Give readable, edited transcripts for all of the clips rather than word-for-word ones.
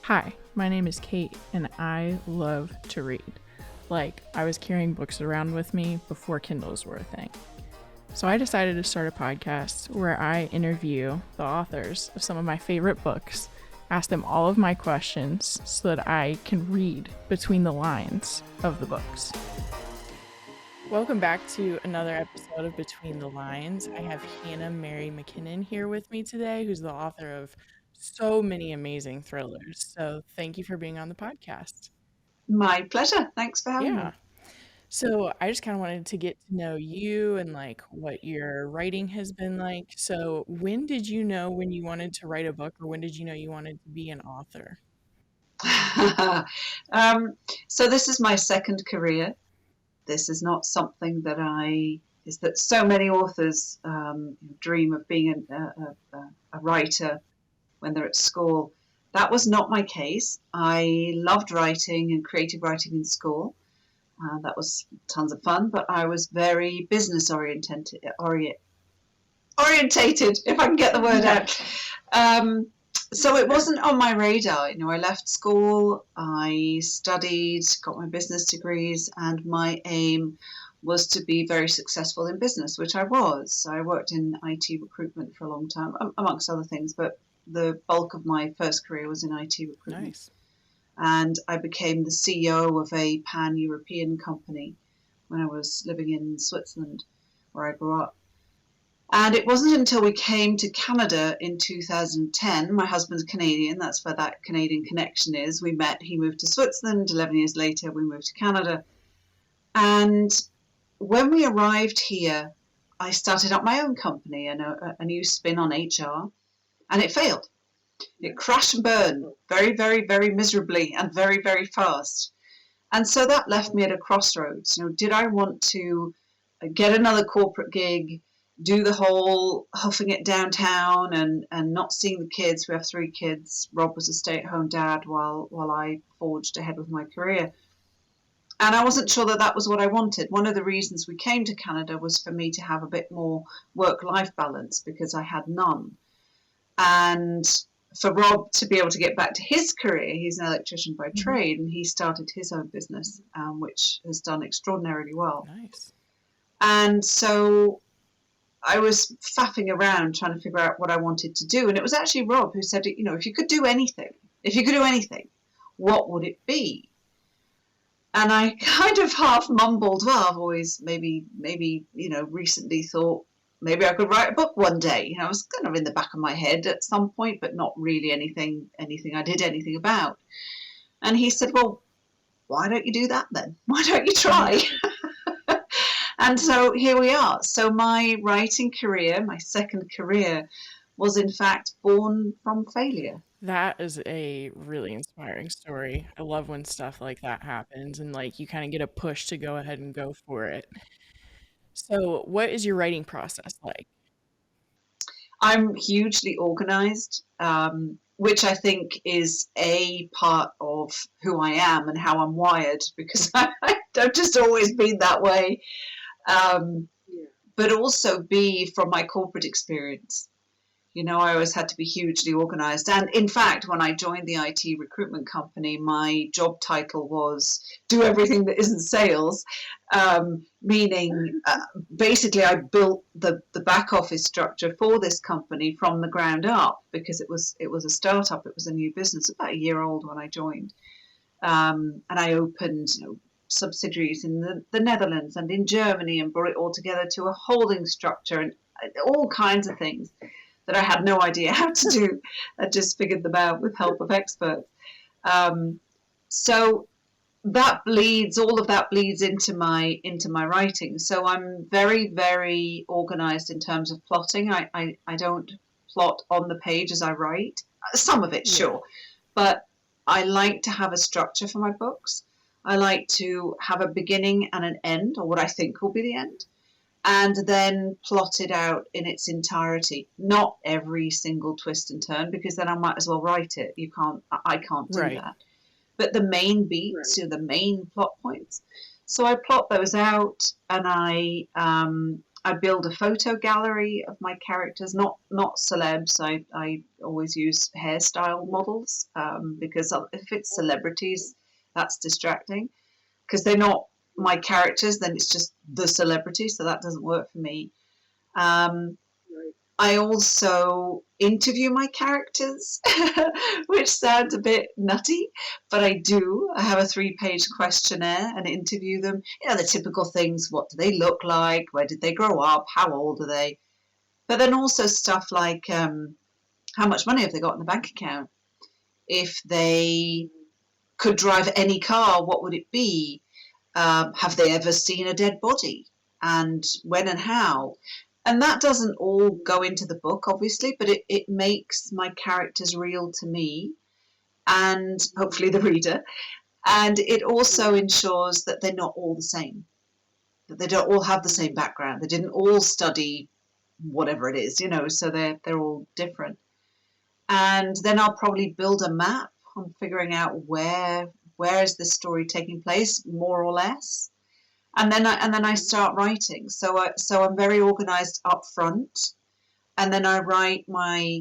Hi, my name is Kate, and I love to read. Like, I was carrying books around with me before Kindles were a thing. So I decided to start a podcast where I interview the authors of some of my favorite books, ask them all of my questions so that I can read between the lines of the books. Welcome back to another episode of Between the Lines. I have Hannah Mary McKinnon here with me today, who's the author of so many amazing thrillers. So thank you for being on the podcast. My pleasure. Thanks for having Yeah. me. So I just kind of wanted to get to know you and like what your writing has been like. So when did you know when you wanted to write a book, or when did you know you wanted to be an author? um, so this is my second career. This is not something is that so many authors dream of being a writer when they're at school. That was not my case. I loved writing and creative writing in school. That was tons of fun, but I was very business orientated, if I can get the word out. So it wasn't on my radar. I left school, I studied, got my business degrees, and my aim was to be very successful in business, which I was. I worked in IT recruitment for a long time, amongst other things, but the bulk of my first career was in IT recruitment. Nice. And I became the CEO of a pan-European company when I was living in Switzerland, where I grew up. And it wasn't until we came to Canada in 2010, my husband's Canadian, that's where that Canadian connection is. We met, he moved to Switzerland, 11 years later we moved to Canada. And when we arrived here, I started up my own company, a new spin on HR, and it failed. It crashed and burned very, very, very miserably and very, very fast. And so that left me at a crossroads. Did I want to get another corporate gig, do the whole huffing it downtown and not seeing the kids? We have 3 kids. Rob was a stay-at-home dad while I forged ahead with my career. And I wasn't sure that that was what I wanted. One of the reasons we came to Canada was for me to have a bit more work-life balance because I had none. And for Rob to be able to get back to his career, he's an electrician by trade, and he started his own business, which has done extraordinarily well. Nice. And so I was faffing around trying to figure out what I wanted to do. And it was actually Rob who said, if you could do anything, what would it be? And I kind of half mumbled, well, I've always maybe, recently thought maybe I could write a book one day. I was kind of in the back of my head at some point, but not really anything I did anything about. And he said, well, why don't you do that then? Why don't you try? And so here we are. So my writing career, my second career, was in fact born from failure. That is a really inspiring story. I love when stuff like that happens and like you kind of get a push to go ahead and go for it. So, what is your writing process like? I'm hugely organized, which I think is a part of who I am and how I'm wired, because I've just always been that way. But also B, from my corporate experience. I always had to be hugely organized. And in fact, when I joined the IT recruitment company, my job title was do everything that isn't sales, meaning basically I built the back office structure for this company from the ground up because it was a startup. It was a new business, about a year old when I joined. And I opened subsidiaries in the Netherlands and in Germany and brought it all together to a holding structure and all kinds of things that I had no idea how to do. I just figured them out with help of experts. So all of that bleeds into my writing. So I'm very, very organized in terms of plotting. I don't plot on the page as I write. Some of it, sure. But I like to have a structure for my books. I like to have a beginning and an end, or what I think will be the end, and then plot it out in its entirety. Not every single twist and turn, because then I might as well write it. I can't do that. But the main beats, the main plot points. So I plot those out, and I I build a photo gallery of my characters, not celebs. I always use hairstyle models because if it's celebrities, that's distracting because they're not my characters. Then it's just the celebrity, so that doesn't work for me. Um, I also interview my characters, which sounds a bit nutty, but I do. I have a 3-page questionnaire and interview them. You know, the typical things: what do they look like? Where did they grow up? How old are they? But then also stuff like how much money have they got in the bank account? If they could drive any car, what would it be? Have they ever seen a dead body? And when and how? And that doesn't all go into the book, obviously, but it makes my characters real to me and hopefully the reader. And it also ensures that they're not all the same, that they don't all have the same background. They didn't all study whatever it is, so they're all different. And then I'll probably build a map on figuring out where is this story taking place, more or less. And then I start writing. So I'm very organized up front, and then I write my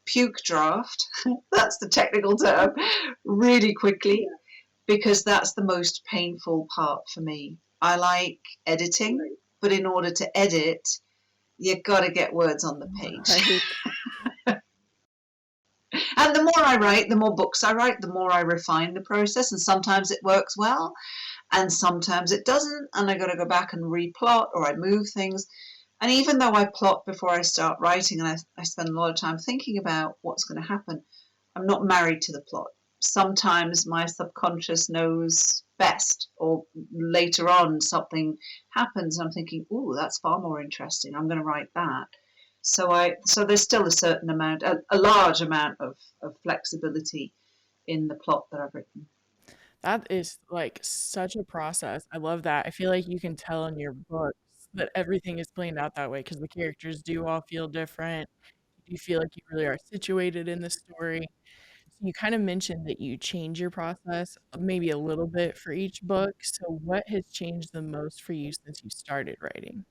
puke draft. That's the technical term. Really quickly, because that's the most painful part for me. I like editing, but in order to edit, you got to get words on the page. Right. And the more I write, the more books I write, the more I refine the process. And sometimes it works well, and sometimes it doesn't. And I got to go back and replot, or I move things. And even though I plot before I start writing, and I spend a lot of time thinking about what's going to happen, I'm not married to the plot. Sometimes my subconscious knows best, or later on something happens, and I'm thinking, "Ooh, that's far more interesting. I'm going to write that." So there's still a certain amount, a large amount of flexibility in the plot that I've written. That is like such a process. I love that. I feel like you can tell in your books that everything is planned out that way because the characters do all feel different. You feel like you really are situated in the story. So you kind of mentioned that you change your process maybe a little bit for each book. So what has changed the most for you since you started writing?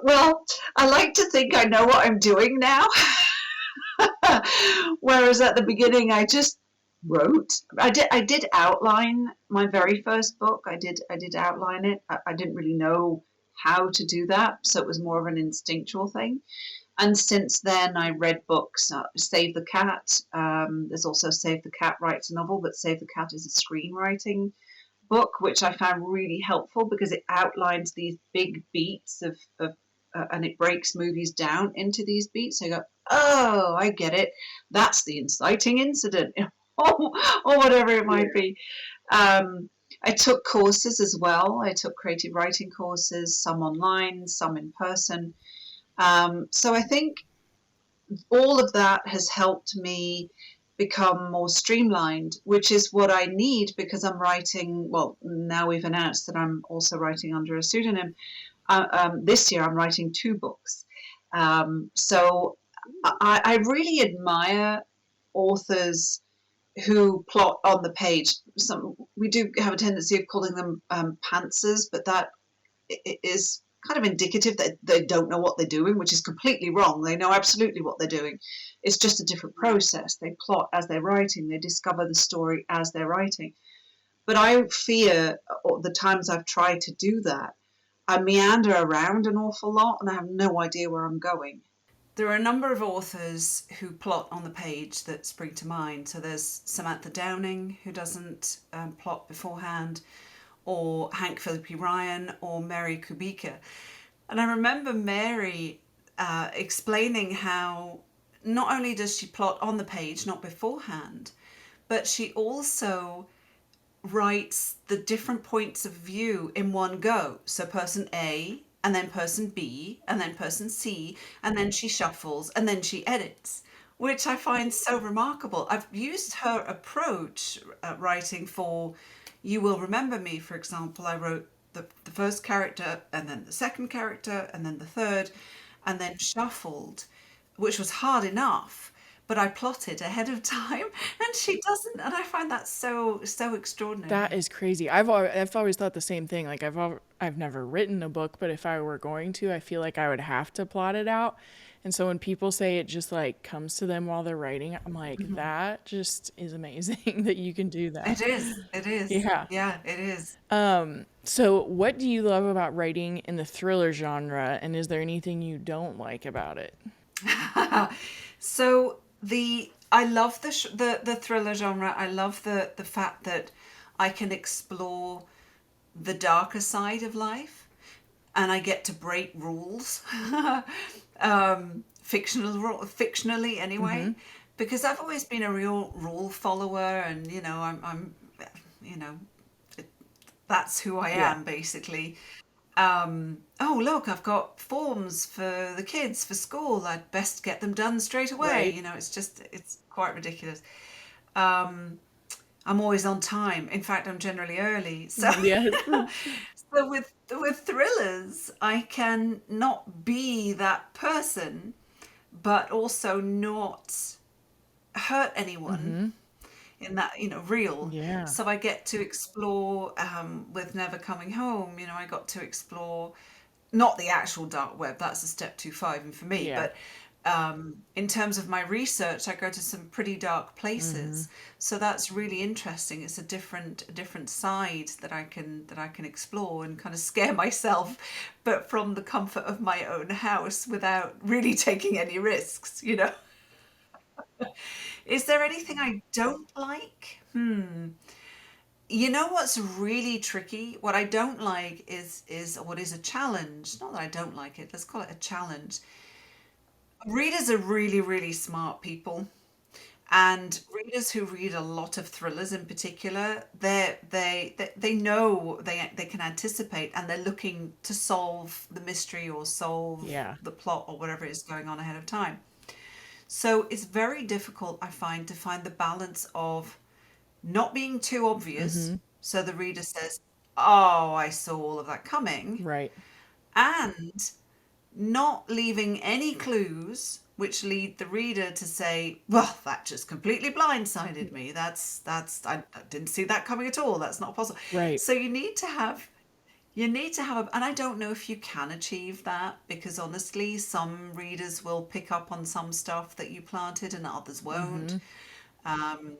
Well, I like to think I know what I'm doing now. Whereas at the beginning, I just wrote. I did outline my very first book. I did outline it. I didn't really know how to do that, so it was more of an instinctual thing. And since then, I read books. Save the Cat. There's also Save the Cat writes a novel, but Save the Cat is a screenwriting book, which I found really helpful because it outlines these big beats and it breaks movies down into these beats. So you go, oh, I get it. That's the inciting incident, or whatever it might be. I took courses as well. I took creative writing courses, some online, some in person. So I think all of that has helped me become more streamlined, which is what I need because I'm writing. Well, now we've announced that I'm also writing under a pseudonym. This year I'm writing 2 books. So I really admire authors who plot on the page. We do have a tendency of calling them pantsers, but that is kind of indicative that they don't know what they're doing, which is completely wrong. They know absolutely what they're doing. It's just a different process. They plot as they're writing. They discover the story as they're writing. But I fear the times I've tried to do that, I meander around an awful lot and I have no idea where I'm going. There are a number of authors who plot on the page that spring to mind. So there's Samantha Downing, who doesn't plot beforehand, or Hank Philippi Ryan, or Mary Kubica. And I remember Mary explaining how not only does she plot on the page, not beforehand, but she also writes the different points of view in one go. So person A, and then person B, and then person C, and then she shuffles, and then she edits, which I find so remarkable. I've used her approach writing for You Will Remember Me, for example. I wrote the first character, and then the second character, and then the third, and then shuffled, which was hard enough. but I plot it ahead of time, and she doesn't, and I find that so That extraordinary. is crazy. I've always thought the same thing. Like I've never written a book, but if I were going to, I feel like I would have to plot it out. And so when people say it just like comes to them while they're writing, I'm like, Mhm. that just is amazing that you can do that. It is. It is. Yeah. Yeah, it is. So what do you love about writing in the thriller genre, and is there anything you don't like about it? So I love the thriller genre. I love the fact that I can explore the darker side of life, and I get to break rules, fictionally Mm-hmm. anyway, because I've always been a real rule follower, and I'm you know, that's who I Yeah. am basically. Oh, look, I've got forms for the kids for school. I'd best get them done straight away. Right. It's quite ridiculous. Um, I'm always on time. In fact, I'm generally early. So, Yes. so with thrillers, I can not be that person, but also not hurt anyone Mm-hmm. in that real. Yeah. So I get to explore with Never Coming Home. I got to explore not the actual dark web, that's a step too far even for me, Yeah. but in terms of my research, I go to some pretty dark Mm-hmm. places. So that's really interesting. It's a different side that I can explore and kind of scare myself, but from the comfort of my own house without really taking any risks. Is there anything I don't like? You know what's really tricky? What I don't like is what is a challenge. Not that I don't like it. Let's call it a challenge. Readers are really, really smart people, and readers who read a lot of thrillers in particular, they know they can anticipate, and they're looking to solve the mystery or solve Yeah. the plot or whatever is going on ahead of time. So it's very difficult, I find, to find the balance of not being too obvious, Mm-hmm. so the reader says, "Oh, I saw all of that coming," Right. and not leaving any clues which lead the reader to say, "Well, that just completely blindsided me. I didn't see that coming at all. That's not possible." Right. So you need to have and I don't know if you can achieve that, because honestly, some readers will pick up on some stuff that you planted and others won't. Mm-hmm. Um,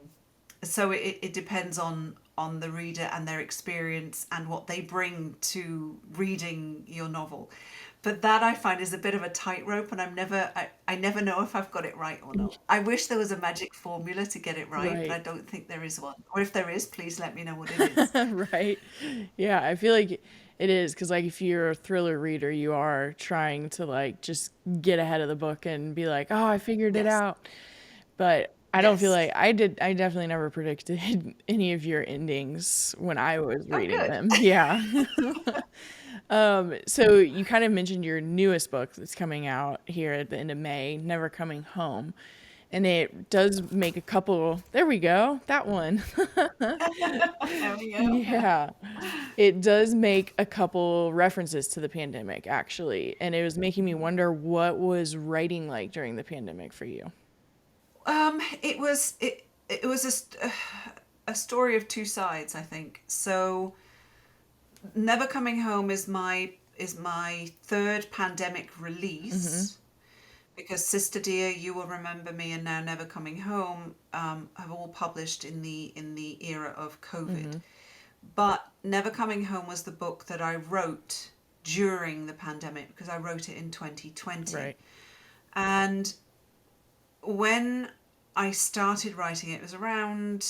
so it depends on the reader and their experience and what they bring to reading your novel. But that I find is a bit of a tightrope, and I never know if I've got it right or not. I wish there was a magic formula to get it right, but I Right. don't think there is one. Or if there is, please let me know what it is. Right. Yeah, I feel like it is because like if you're a thriller reader, you are trying to like just get ahead of the book and be like, "Oh, I figured it Yes. out." But I don't feel Yes. like I did. I definitely never predicted any of your endings when I was Oh, reading good. them. Yeah. So you kind of mentioned your newest book that's coming out here at the end of May, Never Coming Home. And it does make a couple, there we go, that one. There we go. Yeah. It does make a couple references to the pandemic, actually. And it was making me wonder what was writing like during the pandemic for you. It was a story of two sides, I think. So Never Coming Home is my third pandemic Mm-hmm. release, because Sister Dear, You Will Remember Me, and now Never Coming Home have all published in the era of COVID. Mm-hmm. But Never Coming Home was the book that I wrote during the pandemic, because I wrote it in 2020. Right. And when I started writing it, it was around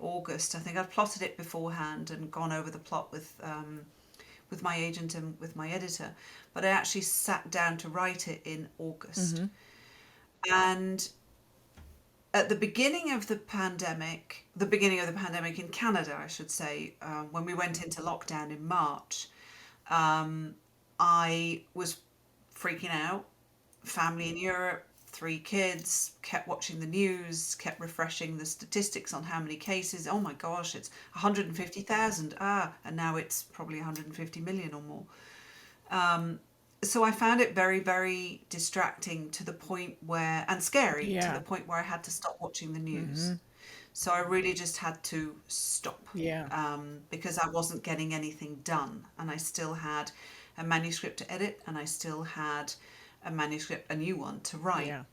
August. I think I'd plotted it beforehand and gone over the plot with my agent and with my editor, but I actually sat down to write it in August. Mm-hmm. And at the beginning of the pandemic in Canada, I should say, when we went into lockdown in March, um, I was freaking out. Family in Europe, three kids, kept watching the news, kept refreshing the statistics on how many cases. Oh my gosh, it's 150,000. And now it's probably 150 million or more. so I found it very, very distracting to the point where, and scary to the Yeah. point where I had to stop watching the news. So I really just had to stop, Yeah. because I wasn't getting anything done. And I still had a manuscript to edit, and I still had a manuscript, a new one to write. Yeah.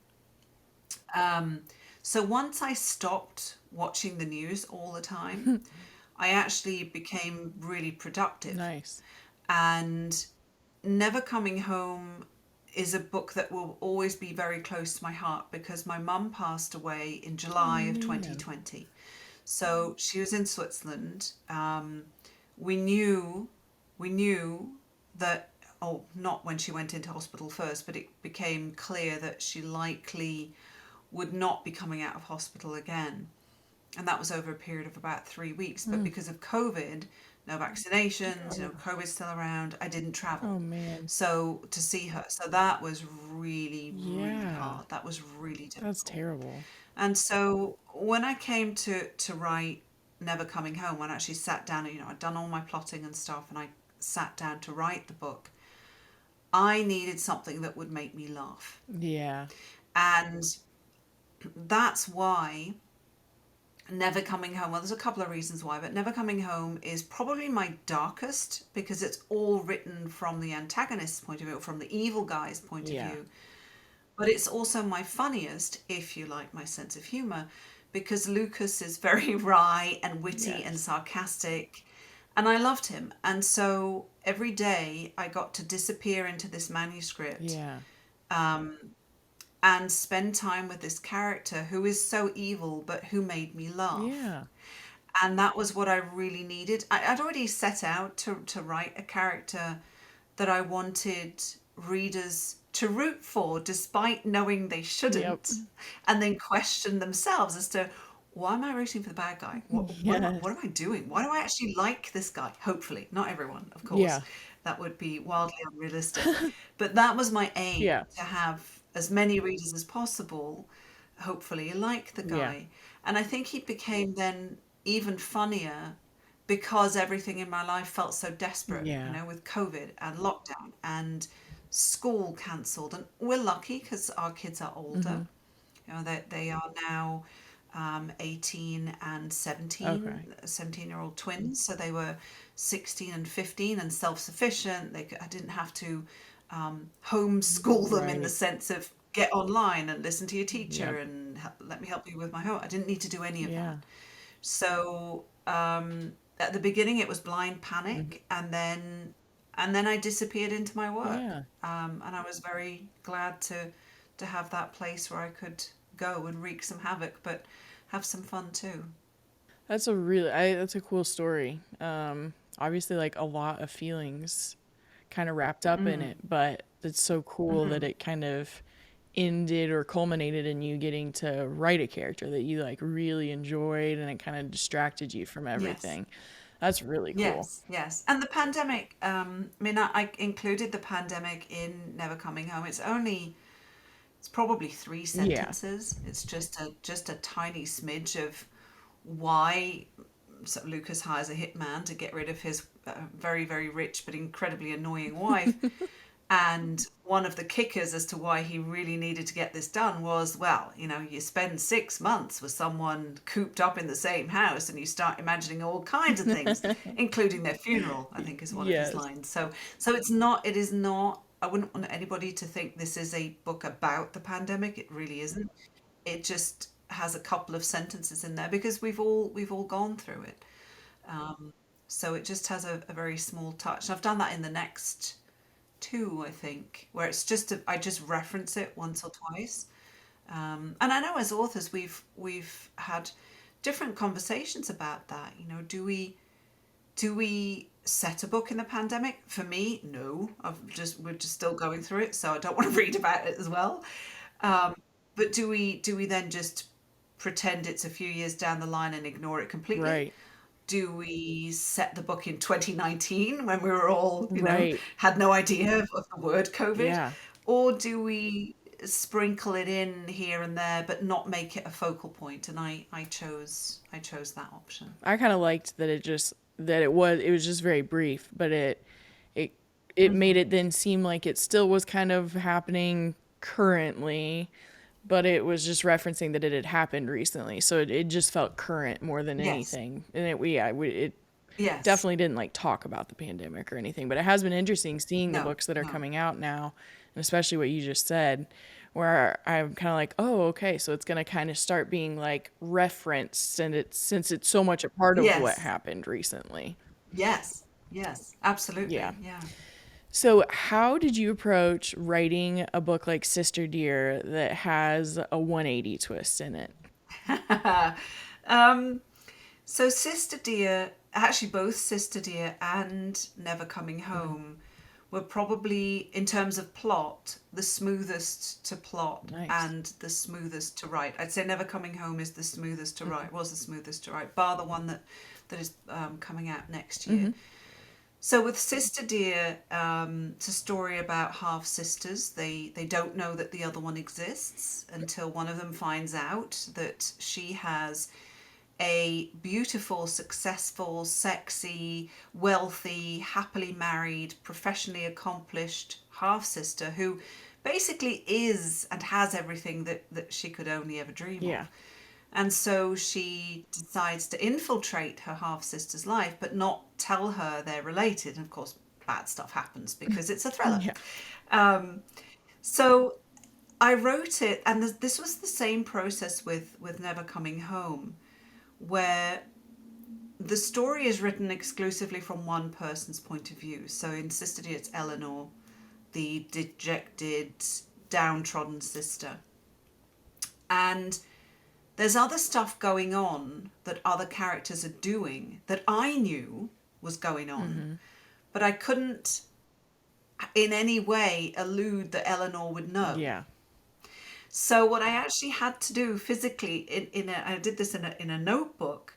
So once I stopped watching the news all the time, I actually became really productive. Nice. And Never Coming Home is a book that will always be very close to my heart because my mum passed away in Oh July of man. 2020. So she was in Switzerland. We knew, we knew that, oh, not when she went into hospital first, but it became clear that she likely would not be coming out of hospital again. And that was over a period of about 3 weeks. But because of COVID, no vaccinations, COVID's still around, I didn't travel. Oh man. So to see her, so that was really, really Yeah. hard. That was really That's difficult. terrible. And so when I came to write Never Coming Home, when I actually sat down, and I'd done all my plotting and stuff, and I sat down to write the book, I needed something that would make me laugh. Yeah. And that's why Never Coming Home, well, there's a couple of reasons why, but Never Coming Home is probably my darkest because it's all written from the antagonist's point of view, from the evil guy's point of Yeah. view. But it's also my funniest, if you like my sense of humor, because Lucas is very wry and witty and Yes. sarcastic, and I loved him. And so every day I got to disappear into this manuscript Yeah. and spend time with this character who is so evil but who made me laugh. Yeah. And that was what I really needed. I'd already set out to write a character that I wanted readers to root for despite knowing they Yep. shouldn't, and then question themselves as to why am I rooting for the bad guy? What Yes. am I doing? Why do I actually like this guy? Hopefully, not everyone, of course. Yeah. That would be wildly unrealistic. But that was my aim, Yeah. to have as many readers as possible, hopefully, like the Yeah. guy. And I think he became then even funnier because everything in my life felt so desperate, Yeah. with COVID and lockdown and school cancelled. And we're lucky because our kids are older. They are now 18 and 17, Okay. 17-year-old twins. So they were 16 and 15 and self-sufficient. I didn't have to homeschool them in the Right. sense of get online and listen to your teacher Yep. and let me help you with my homework. I didn't need to do any of that. Yeah. So at the beginning it was blind Mhm. panic, and then I disappeared into my work. Yeah. And I was very glad to have that place where I could go and wreak some havoc, but have some fun too. That's a cool story. Obviously like a lot of feelings kind of wrapped up in it, but it's so cool that it kind of ended or culminated in you getting to write a character that you like really enjoyed and it kind of distracted you from Yes. everything. That's really cool. Yes, yes. And the pandemic, I mean, I included the pandemic in Never Coming Home. It's probably three Yeah. sentences. It's just a tiny smidge of why. So Lucas hires a hitman to get rid of his very, very rich but incredibly annoying wife. And one of the kickers as to why he really needed to get this done was, well, you spend 6 months with someone cooped up in the same house and you start imagining all kinds of things, including their funeral, I think is one of his Yes. lines. So it is not, I wouldn't want anybody to think this is a book about the pandemic. It really isn't. It just has a couple of sentences in there because we've all gone through it. So it just has a very small touch. And I've done that in the next two, I think, where I just reference it once or twice. And I know as authors we've had different conversations about that. Do we set a book in the pandemic? For me, no. We're just still going through it, so I don't want to read about it as well. But do we then just pretend it's a few years down the line and ignore it completely? Right. Do we set the book in 2019 when we were all, Right. had no idea of the word COVID? Yeah. Or do we sprinkle it in here and there but not make it a focal point? And I chose that option. I kind of liked that it was just very brief, but it it made it then seem like it still was kind of happening currently, but it was just referencing that it had happened recently. So it just felt current more than Yes. anything. And it Yes. definitely didn't like talk about the pandemic or anything, but it has been interesting seeing the No. books that are No. coming out now, and especially what you just said, where I'm kind of like, oh, okay, so it's going to kind of start being like referenced, and it's since it's so much a part of what Yes. happened recently. Yes. Yes. Yeah. Absolutely. Yeah. So, how did you approach writing a book like Sister Dear that has a 180 twist in it? um, so Sister Dear, actually both Sister Dear and Never Coming Mm-hmm. Home were probably, in terms of plot, the smoothest to plot Nice. and the smoothest to write. I'd say Never Coming Home is the smoothest to Mm-hmm. write, was the smoothest to write, bar the one that is coming out next year. Mm-hmm. So with Sister Dear, it's a story about half sisters. They don't know that the other one exists until one of them finds out that she has a beautiful, successful, sexy, wealthy, happily married, professionally accomplished half sister who basically is and has everything that she could only ever dream Yeah. of. And so she decides to infiltrate her half sister's life, but not tell her they're related. And of course, bad stuff happens because it's a thriller. Yeah. Um, so I wrote it, and this was the same process with Never Coming Home, where the story is written exclusively from one person's point of view. So in Sister Dear, it's Eleanor, the dejected, downtrodden sister. And there's other stuff going on that other characters are doing that I knew was going on, Mm-hmm. but I couldn't in any way allude that Eleanor would know. Yeah. So what I actually had to do physically I did this in a notebook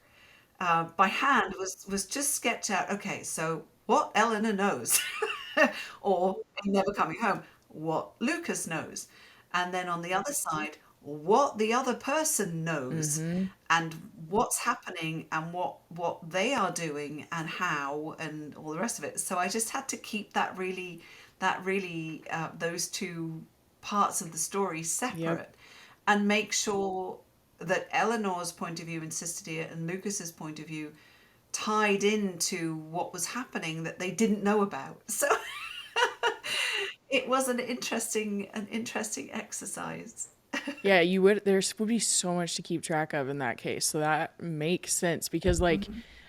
by hand was just sketch out. Okay, so what Eleanor knows, or in Never Coming Home, what Lucas knows, and then on the other side, what the other person knows, Mm-hmm. and what's happening, and what they are doing, and how, and all the rest of it. So I just had to keep that really those two parts of the story Yep. separate, and make sure that Eleanor's point of view and Sister Dear and Lucas's point of view tied into what was happening that they didn't know about. So it was an interesting exercise. Yeah, you would there's would be so much to keep track of in that case. So that makes sense because like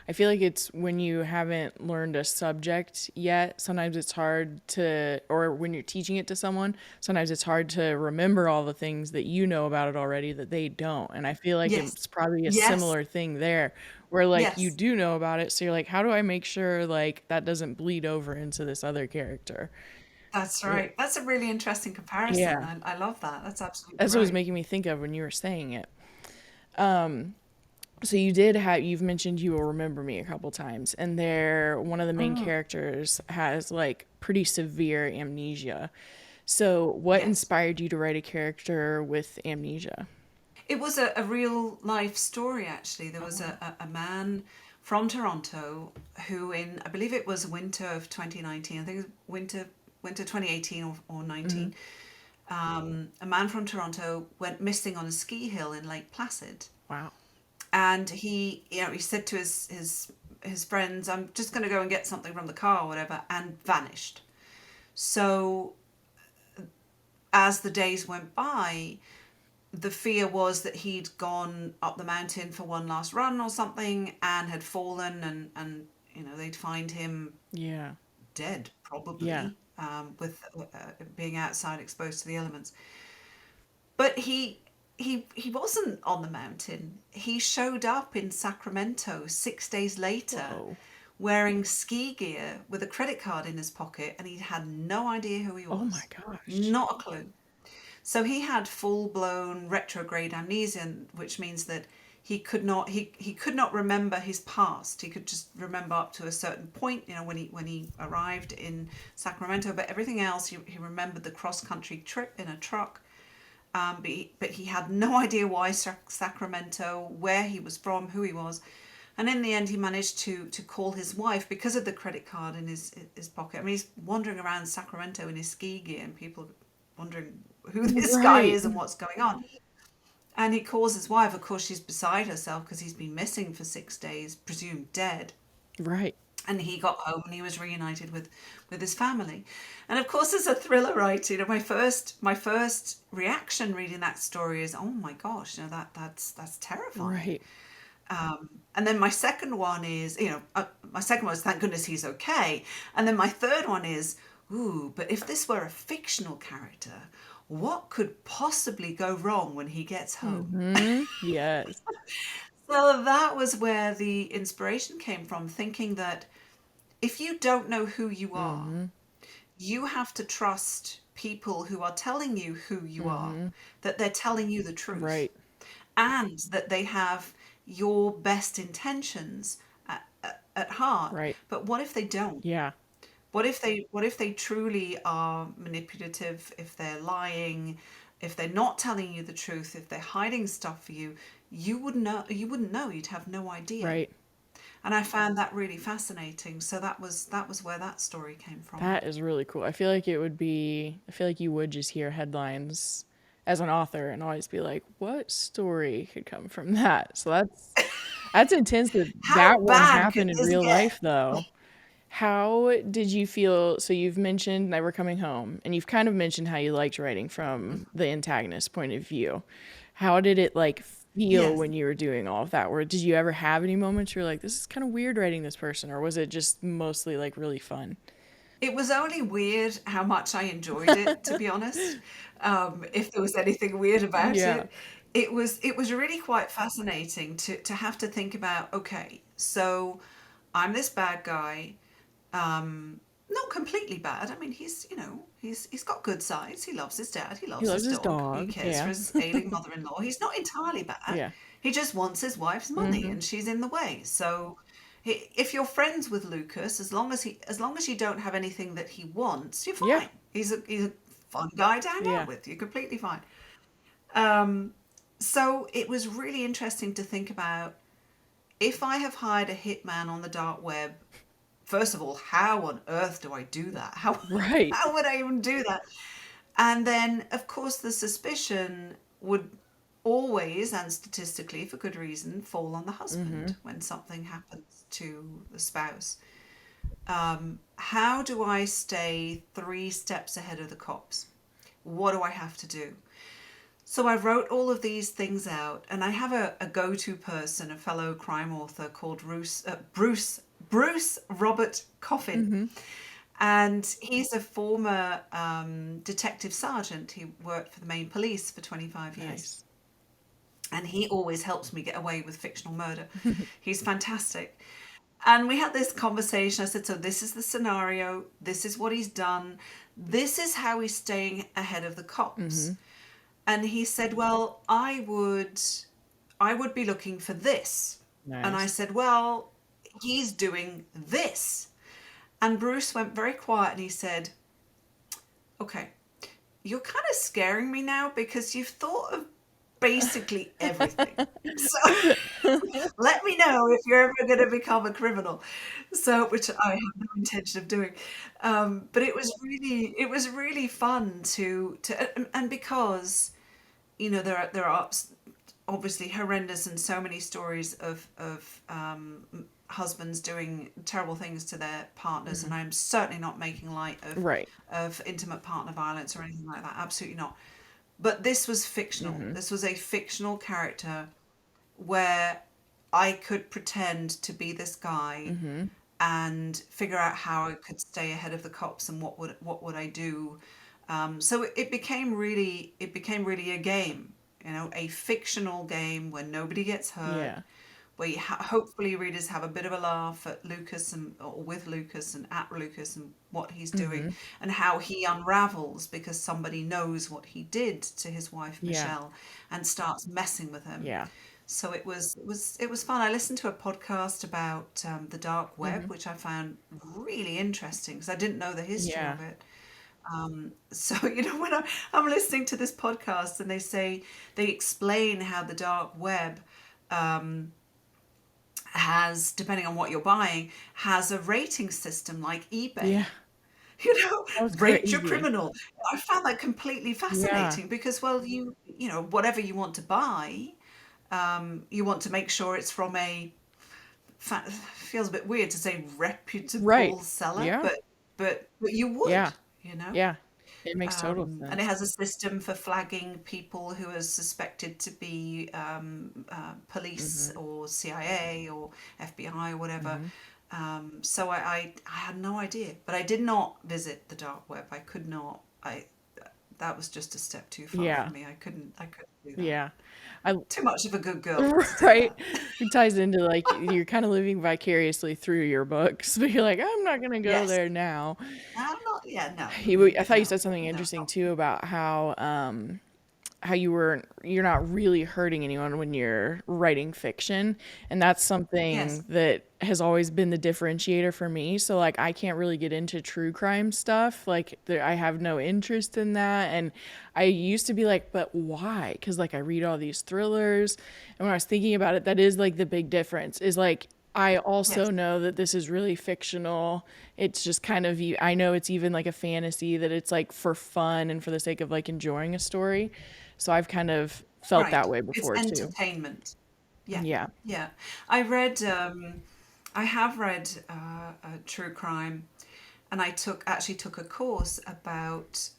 I feel like it's when you haven't learned a subject yet, sometimes it's hard to or when you're teaching it to someone, sometimes it's hard to remember all the things that you know about it already that they don't. And I feel like Yes. it's probably a Yes. similar thing there where like you Yes. do know about it, so you're like how do I make sure like that doesn't bleed over into this other character? That's Yeah. right. That's a really interesting comparison. Yeah. I love that. That's absolutely That's what it was right. making me think of when you were saying it. So you did have you've mentioned You Will Remember Me a couple times, and there one of the main Oh, characters has like pretty severe amnesia. So what yes. inspired you to write a character with amnesia? It was a real life story, actually. There was Oh. a man from Toronto who, I believe it was winter of 2019, I think it was winter 2018 or Mm-hmm. 19, a man from Toronto went missing on a ski hill in Lake Placid. Wow. And he said to his friends, "I'm just going to go and get something from the car or whatever," and vanished. So as the days went by, the fear was that he'd gone up the mountain for one last run or something and had fallen, and they'd find him Yeah. dead Yeah. probably, with being outside exposed to the elements. But he wasn't on the mountain. He showed up in Sacramento 6 days later Whoa. wearing ski gear with a credit card in his pocket, and he had no idea who he Oh my was. gosh. Not a clue. So he had full blown retrograde amnesia, which means that he could not remember his past. He could just remember up to a certain point, when he arrived in Sacramento, but everything else he remembered the cross country trip in a truck. But he had no idea why Sacramento, where he was from, who he was. And in the end, he managed to call his wife because of the credit card in his pocket. I mean, he's wandering around Sacramento in his ski gear, and people are wondering who this guy Right. is and what's going on. And he calls his wife. Of course, she's beside herself because he's been missing for 6 days, presumed dead. Right. And he got home and he was reunited with his family. And of course, as a thriller writer, my first reaction reading that story is, oh my gosh, that's terrifying. Right. And then my second one is, my second one is thank goodness he's okay. And then my third one is, ooh, but if this were a fictional character, what could possibly go wrong when he gets home? Yes. So that was where the inspiration came from, thinking that if you don't know who you are, you have to trust people who are telling you who you are, that they're telling you the truth, Right. and that they have your best intentions at heart. Right. But what if they don't? Yeah. What if they truly are manipulative, if they're lying, if they're not telling you the truth, if they're hiding stuff for you, you wouldn't know, you'd have no idea. Right. And I found that really fascinating. So that was where that story came from. That is really cool. I feel like you would just hear headlines as an author and always be like, what story could come from that? So that's intense that How that won't bad could happen in this real get? life though. How did you feel? So you've mentioned Never Coming Home, and you've kind of mentioned how you liked writing from the antagonist point of view. How did it like feel Yes. when you were doing all of that? Or did you ever have any moments you're like, this is kind of weird writing this person, or was it just mostly like really fun? It was only weird how much I enjoyed it, to be honest. If there was anything weird about Yeah. it, it was really quite fascinating to have to think about. Okay, so I'm this bad guy, not completely bad. I mean, he's got good sides. He loves his dad. He He loves loves his his dog. He dog. cares for Yeah. his ailing mother-in-law. He's not entirely bad. Yeah. He just wants his wife's money, and she's in the way. So, if you're friends with Lucas, as long as you don't have anything that he wants, you're Yeah. fine. He's a fun guy to hang out Yeah. with. You're completely fine. So it was really interesting to think about, if I have hired a hitman on the dark web. First of all, how on earth do I do that? How Right. how would I even do that? And then, of course, the suspicion would always, and statistically for good reason, fall on the husband when something happens to the spouse. How do I stay 3 steps ahead of the cops? What do I have to do? So I wrote all of these things out, and I have a go-to person, a fellow crime author called Bruce Robert Coffin, and he's a former detective sergeant. He worked for the Maine Police for 25 years, Nice. and he always helps me get away with fictional murder. He's fantastic. And we had this conversation. I said, so this is the scenario. This is what he's done. This is how he's staying ahead of the cops. And he said, well, I would be looking for this. And I Nice. said, well, he's doing this. And Bruce went very quiet and he said, okay, you're kind of scaring me now because you've thought of basically everything. So let me know if you're ever going to become a criminal. So, which I have no intention of doing. But it was really fun and because, there are obviously horrendous and so many stories of husbands doing terrible things to their partners, and I'm certainly not making light of Right. of intimate partner violence or anything like that. Absolutely not. But this was fictional. This was a fictional character where I could pretend to be this guy and figure out how I could stay ahead of the cops and what would I do. So it became really a game, a fictional game where nobody gets hurt, Yeah. where hopefully readers have a bit of a laugh at Lucas or with Lucas and at Lucas and what he's doing and how he unravels because somebody knows what he did to his wife Yeah. Michelle and starts messing with him. Yeah. So it was fun. I listened to a podcast about the dark web, which I found really interesting because I didn't know the history Yeah. of it. So when I'm listening to this podcast and they explain how the dark web has, depending on what you're buying, has a rating system like Yeah. eBay. That was Rate your crazy. criminal. I found that completely Yeah. fascinating because, well, whatever you want to buy, you want to make sure it's from feels a bit weird to say Right. reputable seller, Yeah. but you would, Yeah. you know. Yeah. It makes total And it sense. has a system for flagging people who are suspected to be police Hmm. or CIA or FBI or whatever. Hmm. So I had no idea, but I did not visit the dark web. I could not. That was just a step too far for Yeah. me. I couldn't do that. Yeah. I Too much of a good girl to do right. that. It ties into like you're kind of living vicariously through your books, but you're like, I'm not gonna go Yes. there now. I'm not. Yeah. No. I thought you No. said something No. interesting Not. too about how you're not really hurting anyone when you're writing fiction, and that's Yes. something that has always been the differentiator for me. So like I can't really get into true crime stuff, like I have no interest in that. And I used to be like, but why? Because like I read all these thrillers, and when I was thinking about it, that is like the big difference is like I also Yes. know that this is really fictional. It's just kind of, I know it's even like a fantasy, that it's like for fun and for the sake of like enjoying a story. So I've kind of felt Right. that way It's before too. entertainment. Yeah. Yeah. Yeah. I read. I have read true crime, and actually took a course about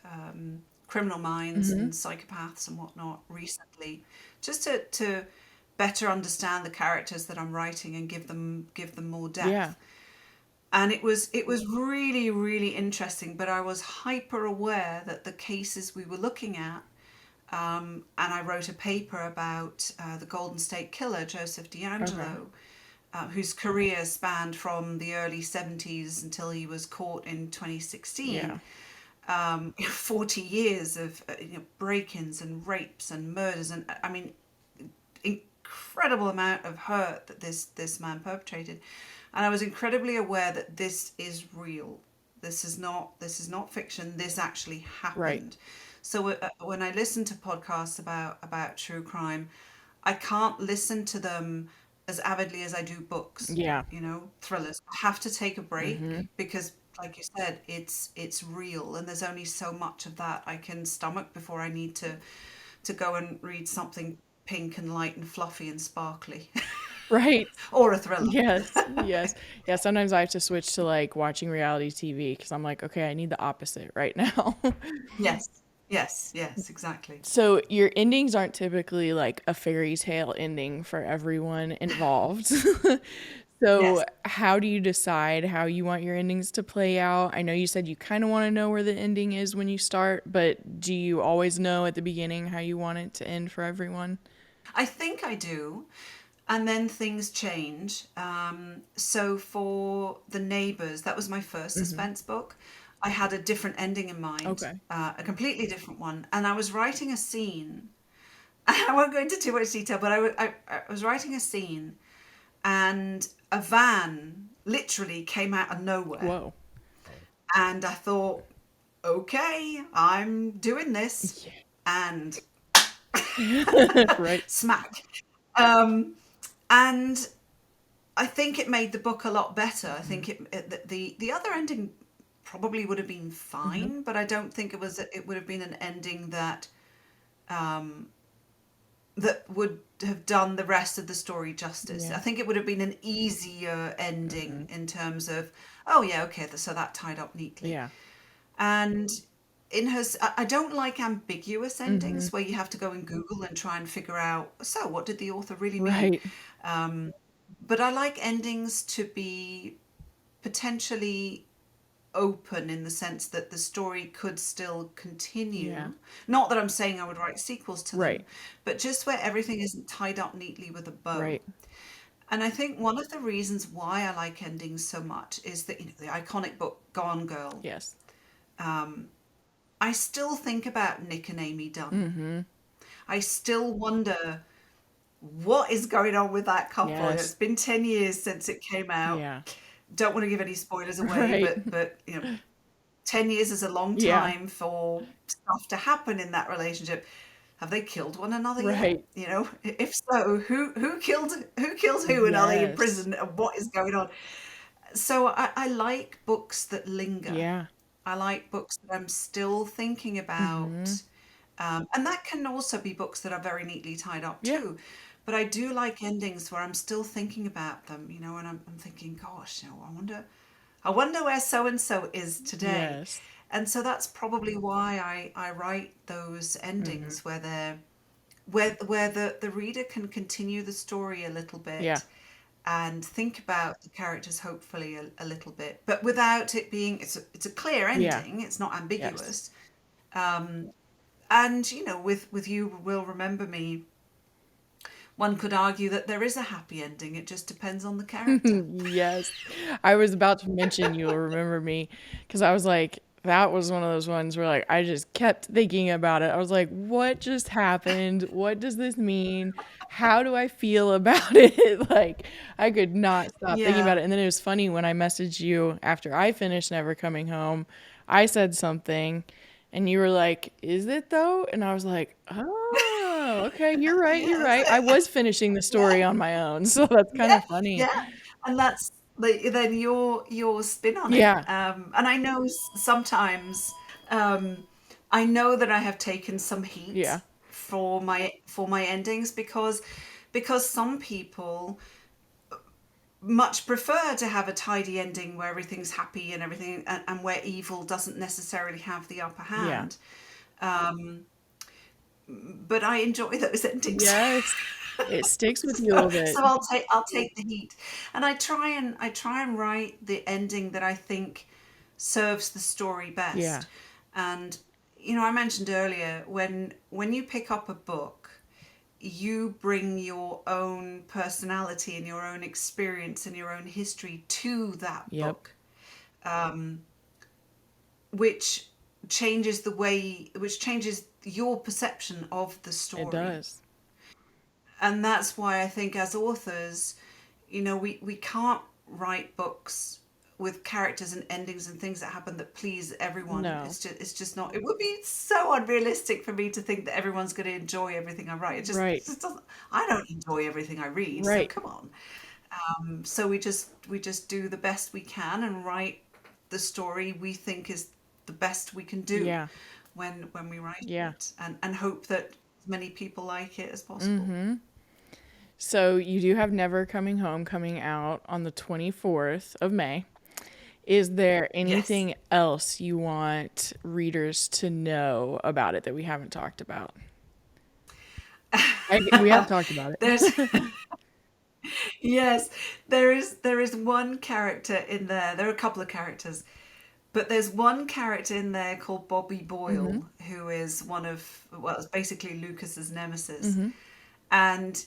criminal minds Hmm. and psychopaths and whatnot recently, just to better understand the characters that I'm writing and give them more Yeah. depth. And it was really really interesting. But I was hyper aware that the cases we were looking at, and I wrote a paper about the Golden State Killer, Joseph Okay. DeAngelo, whose career spanned from the early 70s until he was caught in 2016. Yeah. 40 years of break-ins and rapes and murders, and I mean, incredible amount of hurt that this man perpetrated. And I was incredibly aware that this is real. This is not fiction. This actually Right. happened. So when I listen to podcasts about true crime, I can't listen to them as avidly as I do books, Yeah. thrillers. I have to take a Hmm. break because, like you said, it's real, and there's only so much of that I can stomach before I need to go and read something pink and light and fluffy and sparkly, Right. or a thriller. Yes. Yes. Yeah. Sometimes I have to switch to like watching reality TV because I'm like, okay, I need the opposite right now. Yes, yes, yes, exactly. So your endings aren't typically like a fairy tale ending for everyone involved. Yes. So how do you decide how you want your endings to play out? I know you said you kind of want to know where the ending is when you start, but do you always know at the beginning how you want it to end for everyone? I think I do. And then things change. So for the Neighbours, that was my first Hmm. suspense book. I had a different ending in mind, Okay. a completely different one. And I was writing a scene. I won't go into too much detail, but I was writing a scene, and a van literally came out of nowhere. Whoa. And I thought, okay, I'm doing this. And Yeah. Right. smack. Um, and I think it made the book a lot better. I Hmm. think the other ending probably would have been Hmm. fine, but I don't think it would have been an ending that would have done the rest of the story justice. I Yeah. think it would have been an easier Hmm. ending in terms of, oh yeah, okay, so that tied up neatly. Yeah. And I don't like ambiguous Hmm. endings where you have to go and Google and try and figure out, so what did the author really mean? Right. But I like endings to be potentially open in the sense that the story could still Yeah. continue. Not that I'm saying I would write sequels to them, Right. but just where everything isn't tied up neatly with a bow. Right. And I think one of the reasons why I like endings so much is that, the iconic book Gone Girl. Yes. I still think about Nick and Amy Dunn. Hmm. I still wonder what is going on with that couple. It's Yes. been 10 years since it came out. Yeah. Don't want to give any spoilers away, Right. but 10 years is a long Yeah. time for stuff to happen in that relationship. have they killed one another yet? Right. You know, if so, who killed who, and are they in Yes. prison, and what is going on? So I like books that linger. Yeah. I like books that I'm still thinking Mm-hmm. about. And that can also be books that are very neatly tied up Yeah. too. But I do like endings where I'm still thinking about them, and I'm thinking, gosh, I wonder where so and so is today. Yes. And so that's probably why I write those Mm-hmm. endings where the reader can continue the story a little Yeah. bit and think about the characters hopefully a little bit, but without it being it's a clear Yeah. ending, it's not Yes. ambiguous. And with you will remember me, one could argue that there is a happy ending, it just depends on the character. Yes. I was about to mention You'll Remember Me because I was like, that was one of those ones where like I just kept thinking about it. I was like, what just happened? What does this mean? How do I feel about it? Like I could not stop thinking Yeah. about it. And then it was funny when I messaged you after I finished Never Coming Home, I said something and you were like, is it though? And I was like, oh, okay, you're right, you're Yes. right. I was finishing the story Yeah. on my own. So that's kind Yeah. of funny. Yeah. And that's then your spin on it. Yeah. And I know sometimes, um, I know that I have taken some Yeah. heat for my endings, because some people much prefer to have a tidy ending where everything's happy and everything, and where evil doesn't necessarily have the upper Yeah. hand. But I enjoy those endings. Yes. It sticks with you a so little bit. so I'll take the heat, and I try and write the ending that I think serves the story Yeah. best. And I mentioned earlier, when you pick up a book, you bring your own personality and your own experience and your own history to that Yep. book, which changes your perception of the It story. does. And that's why I think as authors, we can't write books with characters and endings and things that happen that please everyone. No. It's just not. It would be so unrealistic for me to think that everyone's going to enjoy everything I write. It Right. just doesn't. I don't enjoy everything I read, so Right. come on. So we just do the best we can and write the story we think is the best we can do Yeah. when we write Yeah. it, and hope that as many people like it as possible. Mm-hmm. So you do have Never Coming Home coming out on the 24th of May. Is there Yes. anything else you want readers to know about it that we haven't talked about? We have talked about There's it. Yes, there is one character in there. There are a couple of characters, but there's one character in there called Bobby Mm-hmm. Boyle, who is it's basically Lucas's nemesis, Mm-hmm. and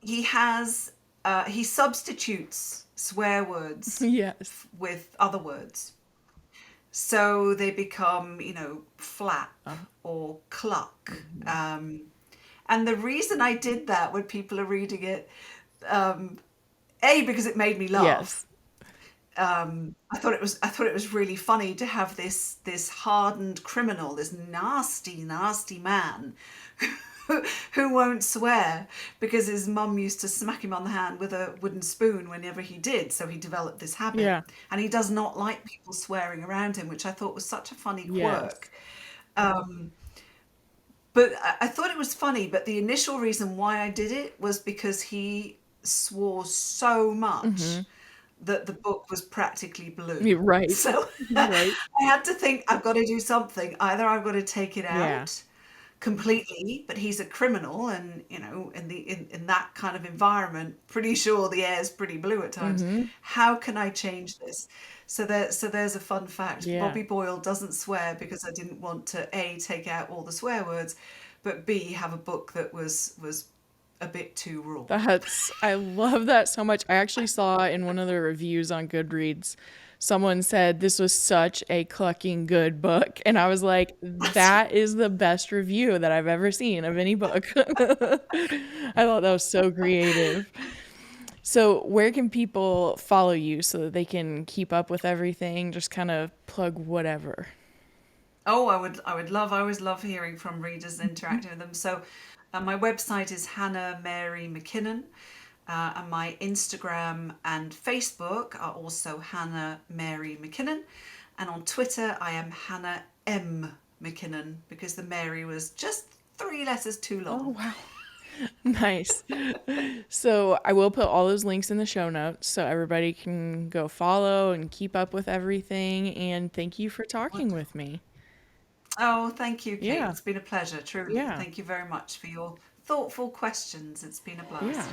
he substitutes swear words Yes. with other words, so they become flap Uh, or cluck. mhm. And the reason I did that when people are reading it, um, because it made me laugh. Yes. I thought it was really funny to have this hardened criminal, this nasty, nasty man who won't swear because his mum used to smack him on the hand with a wooden spoon whenever he did, so he developed this habit. Yeah. And he does not like people swearing around him, which I thought was such a funny Yes. quirk. But I thought it was funny, but the initial reason why I did it was because he swore so much Mm-hmm. that the book was practically blue. Right. So Right. I had to think, I've got to do something. Either I've got to take it Yeah. out completely, but he's a criminal, and in that kind of environment, pretty sure the air is pretty blue at times. Mm-hmm. How can I change this? So there's a fun fact. Yeah. Bobby Boyle doesn't swear because I didn't want to A, take out all the swear words, but B, have a book that was a bit too raw. I love that so much. I actually saw in one of the reviews on Goodreads, someone said this was such a clucking good book. And I was like, that is the best review that I've ever seen of any book. I thought that was so creative. So, where can people follow you so that they can keep up with everything? Just kind of plug whatever. Oh, I always love hearing from readers and interacting with them. So, my website is Hannah Mary McKinnon, and my Instagram and Facebook are also Hannah Mary McKinnon, and on Twitter I am Hannah M McKinnon because the Mary was just 3 letters too Oh, long. wow. Nice. So I will put all those links in the show notes so everybody can go follow and keep up with everything. And thank you for talking with Wonderful. me. Oh, thank you, Kate. Yeah. It's been a pleasure, truly. Yeah. Thank you very much for your thoughtful questions. It's been a Yeah. blast.